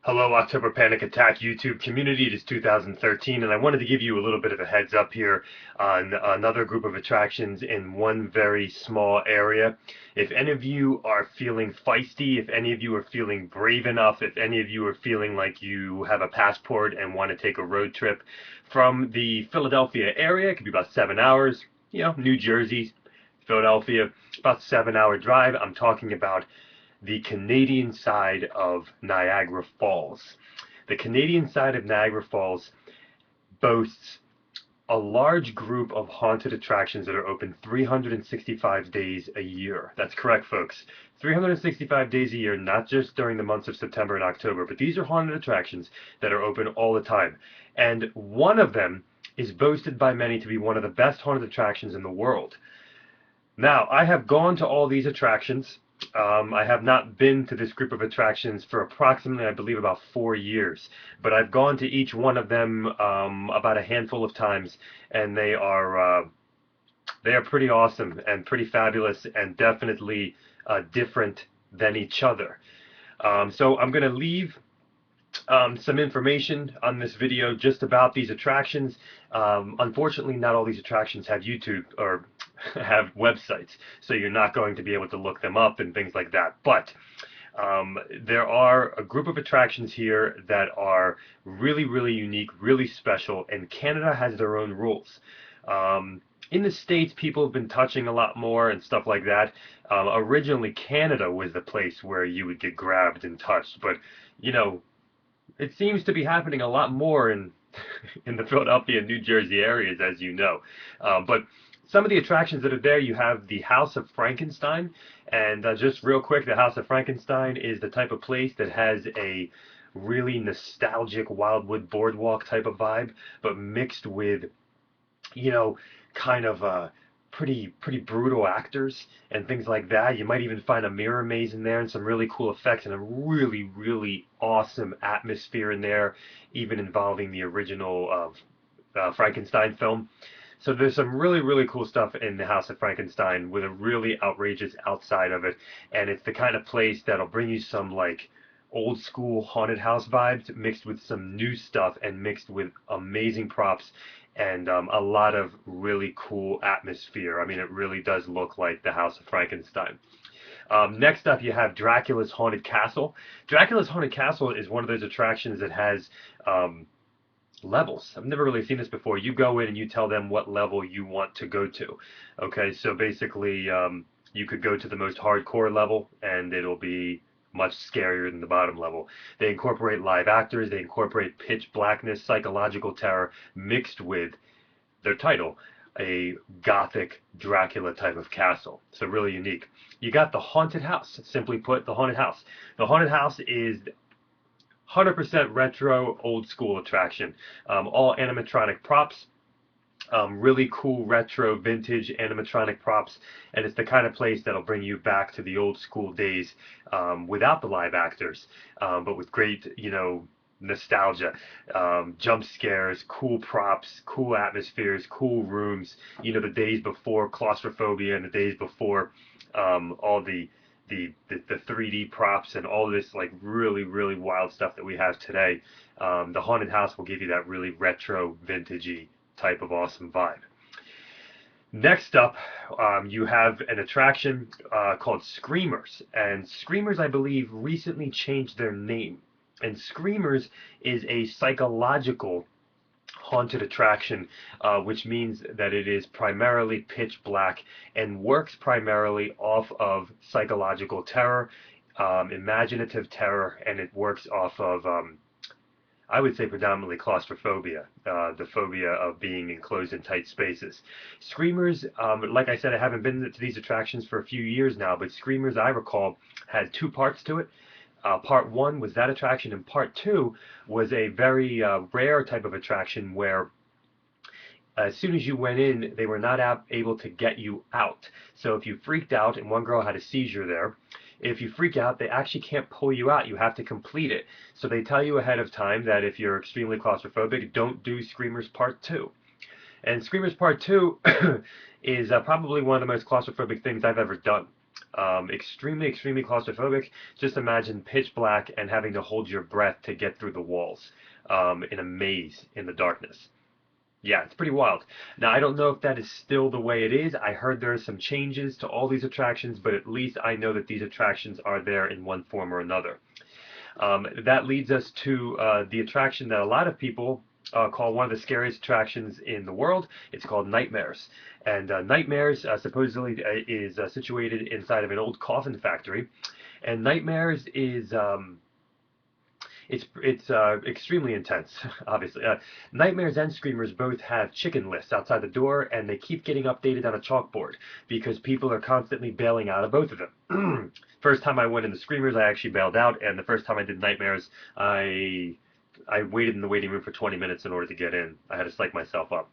Hello, October Panic Attack YouTube community. It is 2013, and I wanted to give you a little bit of a heads up here on another group of attractions in one very small area. If any of you are feeling feisty, if any of you are feeling brave enough, if any of you are feeling like you have a passport and want to take a road trip from the Philadelphia area, it could be about 7 hours, New Jersey, Philadelphia, about 7 hour drive. I'm talking about the Canadian side of Niagara Falls. The Canadian side of Niagara Falls boasts a large group of haunted attractions that are open 365 days a year. That's correct, folks. 365 days a year, not just during the months of September and October, but these are haunted attractions that are open all the time. And one of them is boasted by many to be one of the best haunted attractions in the world. Now, I have gone to all these attractions. I have not been to this group of attractions for approximately, I believe, about 4 years, but I've gone to each one of them about a handful of times, and they are pretty awesome and pretty fabulous, and definitely different than each other. So I'm going to leave some information on this video just about these attractions. Unfortunately, not all these attractions have YouTube or have websites, so you're not going to be able to look them up and things like that. But there are a group of attractions here that are really, really unique, really special, and Canada has their own rules. In the States, people have been touching a lot more and stuff like that. Originally, Canada was the place where you would get grabbed and touched, but it seems to be happening a lot more in in the Philadelphia and New Jersey areas, as you know. But some of the attractions that are there, you have the House of Frankenstein, and just real quick, the House of Frankenstein is the type of place that has a really nostalgic Wildwood Boardwalk type of vibe, but mixed with, kind of pretty brutal actors and things like that. You might even find a mirror maze in there and some really cool effects and a really, really awesome atmosphere in there, even involving the original Frankenstein film. So there's some really, really cool stuff in the House of Frankenstein with a really outrageous outside of it, and it's the kind of place that'll bring you some like old school haunted house vibes mixed with some new stuff and mixed with amazing props and a lot of really cool atmosphere. I mean, it really does look like the House of Frankenstein. Next up, you have Dracula's Haunted Castle. Dracula's Haunted Castle is one of those attractions that has levels. I've never really seen this before. You go in and you tell them what level you want to go to. Okay, so basically you could go to the most hardcore level and it'll be much scarier than the bottom level. They incorporate live actors, they incorporate pitch blackness, psychological terror mixed with their title, a gothic Dracula type of castle. So really unique. You got the Haunted House. Simply put, the Haunted House. The Haunted House is 100% retro, old school attraction. All animatronic props, really cool retro vintage animatronic props, and it's the kind of place that'll bring you back to the old school days without the live actors, but with great, nostalgia, jump scares, cool props, cool atmospheres, cool rooms, the days before claustrophobia and the days before all the 3D props and all this like really, really wild stuff that we have today. The Haunted House will give you that really retro, vintagey type of awesome vibe. Next up, you have an attraction called Screamers, and Screamers, I believe, recently changed their name. And Screamers is a psychological haunted attraction, which means that it is primarily pitch black and works primarily off of psychological terror, imaginative terror, and it works off of I would say predominantly claustrophobia, the phobia of being enclosed in tight spaces. Screamers, like I said, I haven't been to these attractions for a few years now, but Screamers, I recall, had two parts to it. Part one was that attraction, and part two was a very rare type of attraction where as soon as you went in, they were not able to get you out. So if you freaked out, and one girl had a seizure there, if you freak out, they actually can't pull you out. You have to complete it. So they tell you ahead of time that if you're extremely claustrophobic, don't do Screamers Part 2. And Screamers Part 2 is probably one of the most claustrophobic things I've ever done. Extremely, extremely claustrophobic. Just imagine pitch black and having to hold your breath to get through the walls in a maze in the darkness. Yeah, it's pretty wild. Now, I don't know if that is still the way it is. I heard there are some changes to all these attractions, but at least I know that these attractions are there in one form or another. That leads us to the attraction that a lot of people call one of the scariest attractions in the world. It's called Nightmares. And Nightmares supposedly is situated inside of an old coffin factory. And Nightmares is it's extremely intense, obviously. Nightmares and Screamers both have chicken lists outside the door, and they keep getting updated on a chalkboard because people are constantly bailing out of both of them. First time I went in the Screamers, I actually bailed out, and the first time I did Nightmares, I waited in the waiting room for 20 minutes in order to get in. I had to psych myself up.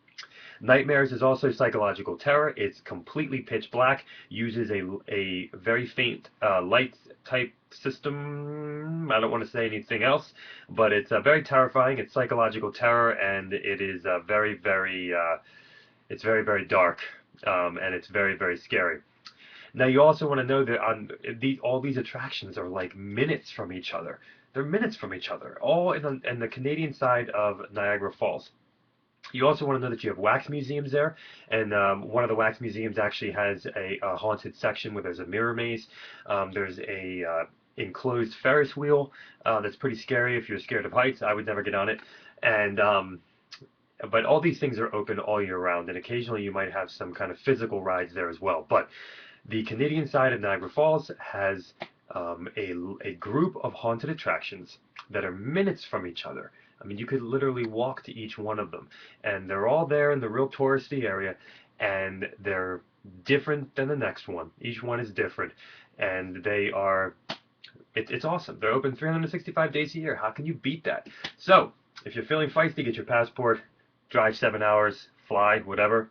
Nightmares is also psychological terror. It's completely pitch black, uses a very faint light type system. I don't want to say anything else, but it's very terrifying. It's psychological terror, and it is it's very, very dark, and it's very, very scary. Now, you also want to know that all these attractions are like minutes from each other. They're minutes from each other, all in the Canadian side of Niagara Falls. You also want to know that you have wax museums there, and one of the wax museums actually has a haunted section where there's a mirror maze. There's a enclosed Ferris wheel that's pretty scary if you're scared of heights. I would never get on it. And but all these things are open all year round, and occasionally you might have some kind of physical rides there as well. But the Canadian side of Niagara Falls has a group of haunted attractions that are minutes from each other. I mean, you could literally walk to each one of them, and they're all there in the real touristy area, and they're different than the next one. Each one is different, and they are, it's awesome. They're open 365 days a year. How can you beat that? So, if you're feeling feisty, get your passport, drive 7 hours, fly, whatever.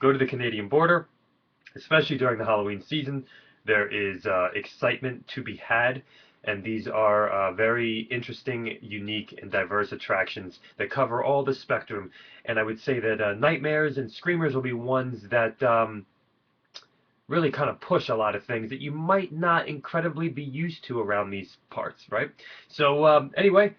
Go to the Canadian border, especially during the Halloween season. There is excitement to be had, and these are very interesting, unique, and diverse attractions that cover all the spectrum. And I would say that Nightmares and Screamers will be ones that really kind of push a lot of things that you might not incredibly be used to around these parts, right? So anyway,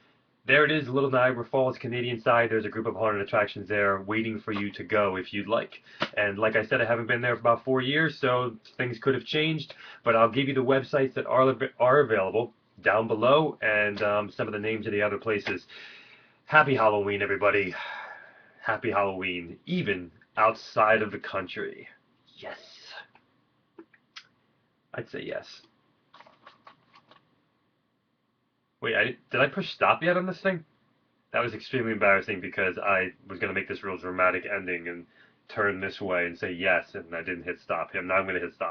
there it is, Little Niagara Falls, Canadian side. There's a group of haunted attractions there waiting for you to go if you'd like. And like I said, I haven't been there for about 4 years, so things could have changed. But I'll give you the websites that are available down below, and some of the names of the other places. Happy Halloween, everybody. Happy Halloween, even outside of the country. Yes. I'd say yes. Wait, did I push stop yet on this thing? That was extremely embarrassing because I was going to make this real dramatic ending and turn this way and say yes, and I didn't hit stop. Now I'm going to hit stop.